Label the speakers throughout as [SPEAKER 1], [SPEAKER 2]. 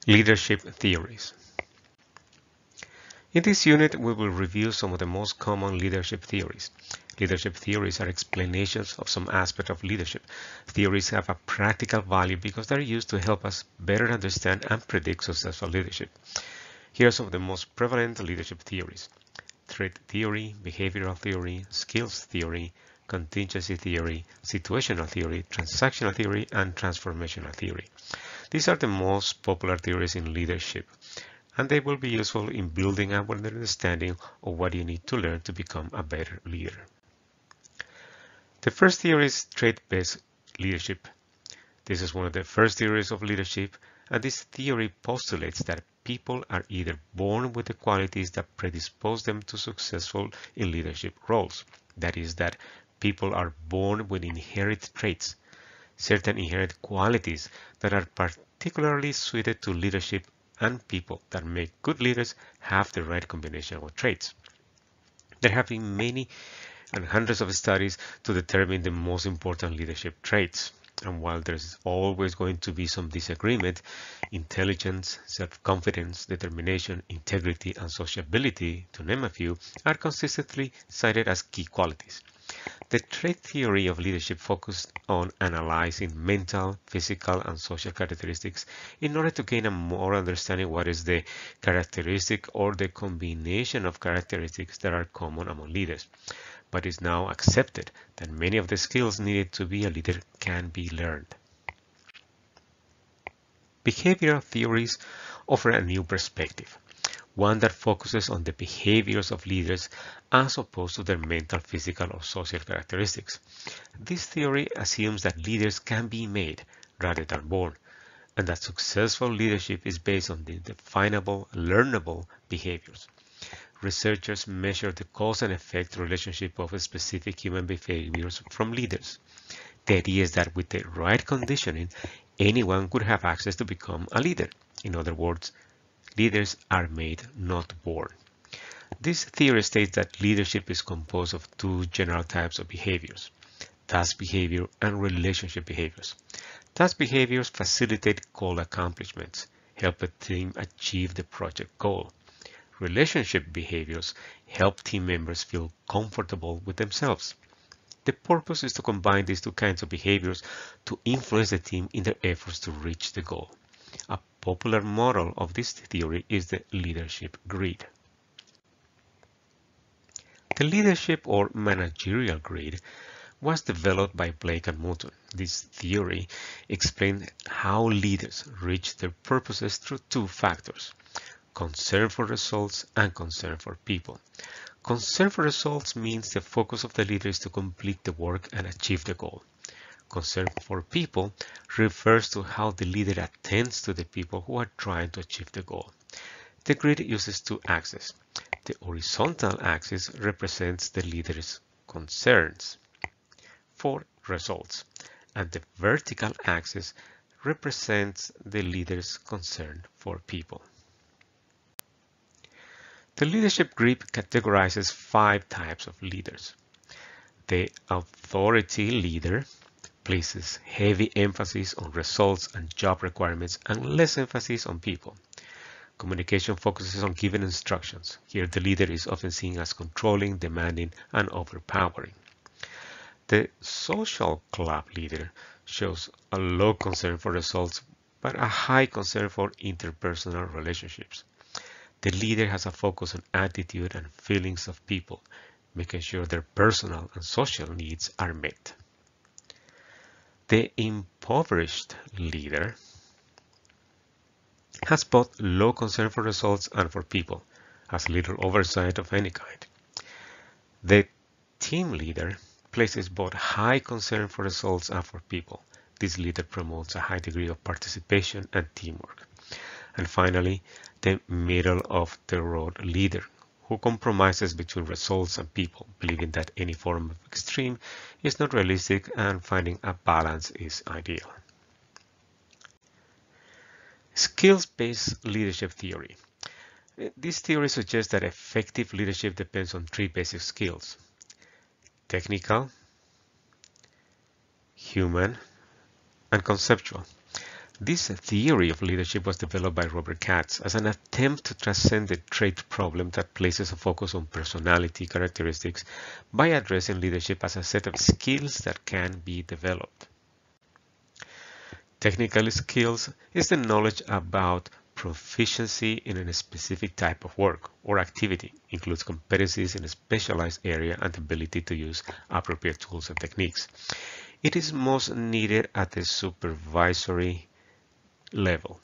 [SPEAKER 1] Leadership theories. In this unit, we will review some of the most common leadership theories. Leadership theories are explanations of some aspect of leadership. Theories have a practical value because they're used to help us better understand and predict successful leadership. Here are some of the most prevalent leadership theories: threat theory, behavioral theory, skills theory, contingency theory, situational theory, transactional theory, and transformational theory. These are the most popular theories in leadership, and they will be useful in building up an understanding of what you need to learn to become a better leader. The first theory is trait-based leadership. This is one of the first theories of leadership, and this theory postulates that people are either born with the qualities that predispose them to successful in leadership roles. That is, that people are born with inherent traits, certain inherent qualities that are particularly suited to leadership, and people that make good leaders have the right combination of traits. There have been many and hundreds of studies to determine the most important leadership traits. And while there's always going to be some disagreement, intelligence, self-confidence, determination, integrity, and sociability, to name a few, are consistently cited as key qualities. The trait theory of leadership focused on analyzing mental, physical, and social characteristics in order to gain a more understanding what is the characteristic or the combination of characteristics that are common among leaders. But it's now accepted that many of the skills needed to be a leader can be learned. Behavioral theories offer a new perspective, one that focuses on the behaviors of leaders as opposed to their mental, physical, or social characteristics. This theory assumes that leaders can be made rather than born, and that successful leadership is based on the definable, learnable behaviors. Researchers measure the cause and effect relationship of specific human behaviors from leaders. The idea is that with the right conditioning, anyone could have access to become a leader. In other words, leaders are made, not born. This theory states that leadership is composed of two general types of behaviors: task behavior and relationship behaviors. Task behaviors facilitate goal accomplishments, help a team achieve the project goal. Relationship behaviors help team members feel comfortable with themselves. The purpose is to combine these two kinds of behaviors to influence the team in their efforts to reach the goal. A popular model of this theory is the leadership grid. The leadership or managerial grid was developed by Blake and Moulton. This theory explained how leaders reach their purposes through two factors: concern for results and concern for people. Concern for results means the focus of the leader is to complete the work and achieve the goal. Concern for people refers to how the leader attends to the people who are trying to achieve the goal. The grid uses two axes. The horizontal axis represents the leader's concerns for results, and the vertical axis represents the leader's concern for people. The leadership grid categorizes 5 types of leaders. The authority leader places heavy emphasis on results and job requirements and less emphasis on people. Communication focuses on giving instructions. Here the leader is often seen as controlling, demanding, and overpowering. The social club leader shows a low concern for results but a high concern for interpersonal relationships. The leader has a focus on attitude and feelings of people, making sure their personal and social needs are met. The impoverished leader has both low concern for results and for people, has little oversight of any kind. The team leader places both high concern for results and for people. This leader promotes a high degree of participation and teamwork. And finally, the middle-of-the-road leader, who compromises between results and people, believing that any form of extreme is not realistic and finding a balance is ideal. Skills-based leadership theory. This theory suggests that effective leadership depends on 3 basic skills: technical, human, and conceptual. This theory of leadership was developed by Robert Katz as an attempt to transcend the trait problem that places a focus on personality characteristics by addressing leadership as a set of skills that can be developed. Technical skills is the knowledge about proficiency in a specific type of work or activity, includes competencies in a specialized area and ability to use appropriate tools and techniques. It is most needed at the supervisory level,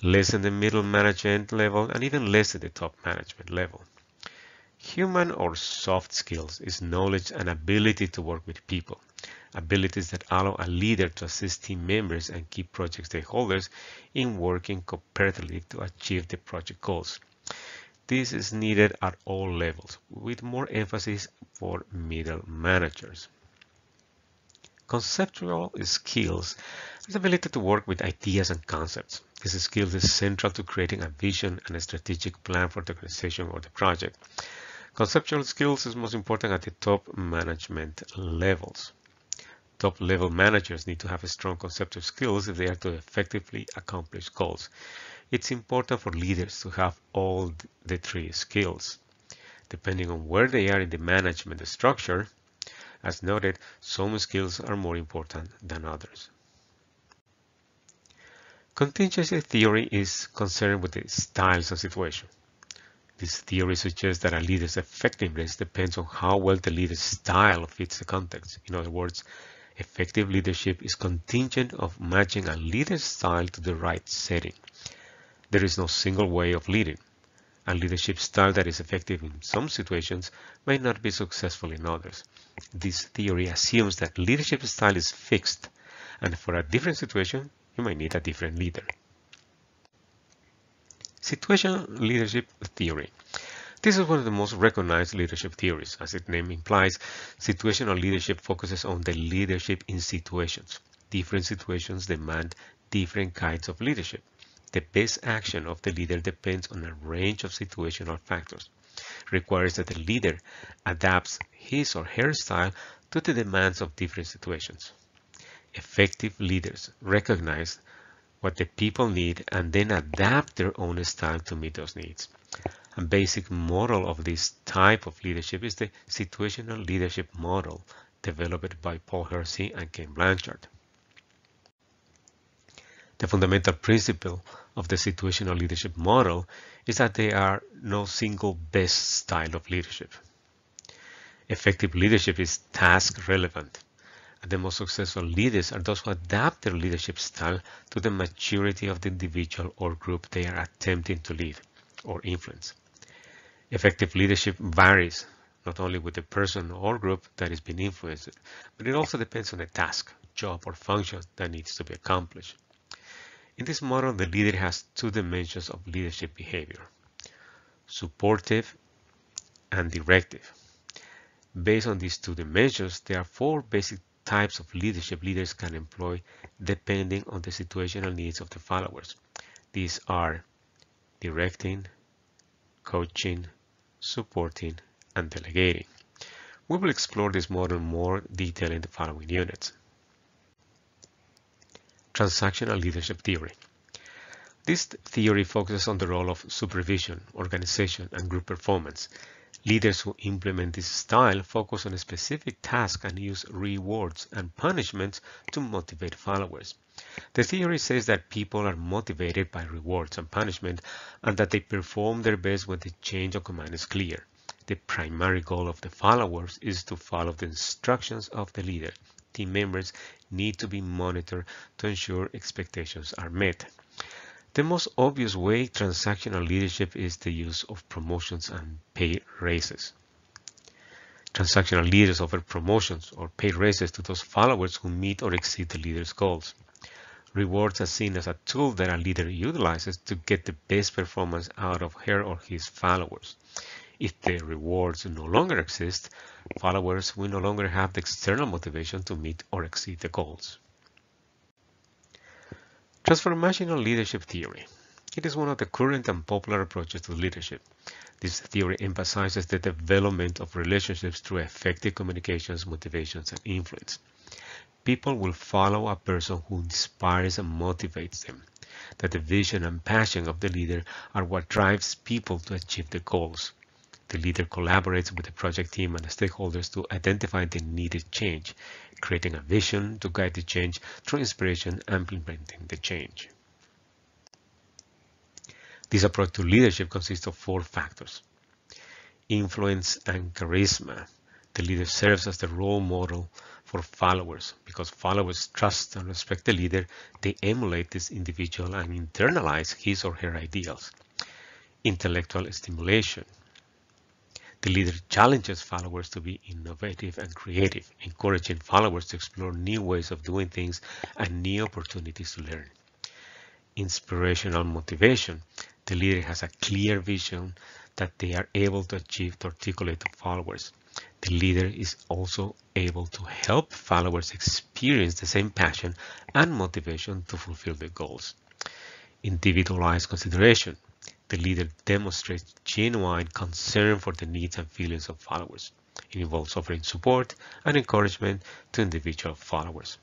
[SPEAKER 1] less in the middle management level, and even less at the top management level. Human or soft skills is knowledge and ability to work with people, abilities that allow a leader to assist team members and key project stakeholders in working cooperatively to achieve the project goals. This is needed at all levels, with more emphasis for middle managers. Conceptual skills is the ability to work with ideas and concepts. This skill is central to creating a vision and a strategic plan for the organization or the project. Conceptual skills is most important at the top management levels. Top-level managers need to have strong conceptual skills if they are to effectively accomplish goals. It's important for leaders to have all the three skills. Depending on where they are in the management structure, as noted, some skills are more important than others. Contingency theory is concerned with the styles of situation. This theory suggests that a leader's effectiveness depends on how well the leader's style fits the context. In other words, effective leadership is contingent of matching a leader's style to the right setting. There is no single way of leading. A leadership style that is effective in some situations may not be successful in others. This theory assumes that leadership style is fixed, and for a different situation, you might need a different leader. Situational leadership theory. This is one of the most recognized leadership theories. As its name implies, situational leadership focuses on the leadership in situations. Different situations demand different kinds of leadership. The best action of the leader depends on a range of situational factors. It requires that the leader adapts his or her style to the demands of different situations. Effective leaders recognize what the people need and then adapt their own style to meet those needs. A basic model of this type of leadership is the situational leadership model developed by Paul Hersey and Ken Blanchard. The fundamental principle of the situational leadership model is that there are no single best style of leadership. Effective leadership is task relevant. The most successful leaders are those who adapt their leadership style to the maturity of the individual or group they are attempting to lead or influence. Effective leadership varies not only with the person or group that is being influenced, but it also depends on the task, job, or function that needs to be accomplished. In this model, the leader has two dimensions of leadership behavior: supportive and directive. Based on these two dimensions, there are four basic types of leadership leaders can employ depending on the situational needs of the followers. These are directing, coaching, supporting, and delegating. We will explore this model in more detail in the following units. Transactional leadership theory. This theory focuses on the role of supervision, organization, and group performance. Leaders who implement this style focus on a specific task and use rewards and punishments to motivate followers. The theory says that people are motivated by rewards and punishment and that they perform their best when the change of command is clear. The primary goal of the followers is to follow the instructions of the leader. Team members need to be monitored to ensure expectations are met. The most obvious way transactional leadership is the use of promotions and pay raises. Transactional leaders offer promotions or pay raises to those followers who meet or exceed the leader's goals. Rewards are seen as a tool that a leader utilizes to get the best performance out of her or his followers. If the rewards no longer exist, followers will no longer have the external motivation to meet or exceed the goals. Transformational leadership theory. It is one of the current and popular approaches to leadership. This theory emphasizes the development of relationships through effective communications, motivations, and influence. People will follow a person who inspires and motivates them. That the vision and passion of the leader are what drives people to achieve the goals. The leader collaborates with the project team and the stakeholders to identify the needed change, creating a vision to guide the change through inspiration and implementing the change. This approach to leadership consists of 4 factors. Influence and charisma. The leader serves as the role model for followers. Because followers trust and respect the leader, they emulate this individual and internalize his or her ideals. Intellectual stimulation. The leader challenges followers to be innovative and creative, encouraging followers to explore new ways of doing things and new opportunities to learn. Inspirational motivation. The leader has a clear vision that they are able to achieve to articulate to followers. The leader is also able to help followers experience the same passion and motivation to fulfill their goals. Individualized consideration. The leader demonstrates genuine concern for the needs and feelings of followers. It involves offering support and encouragement to individual followers.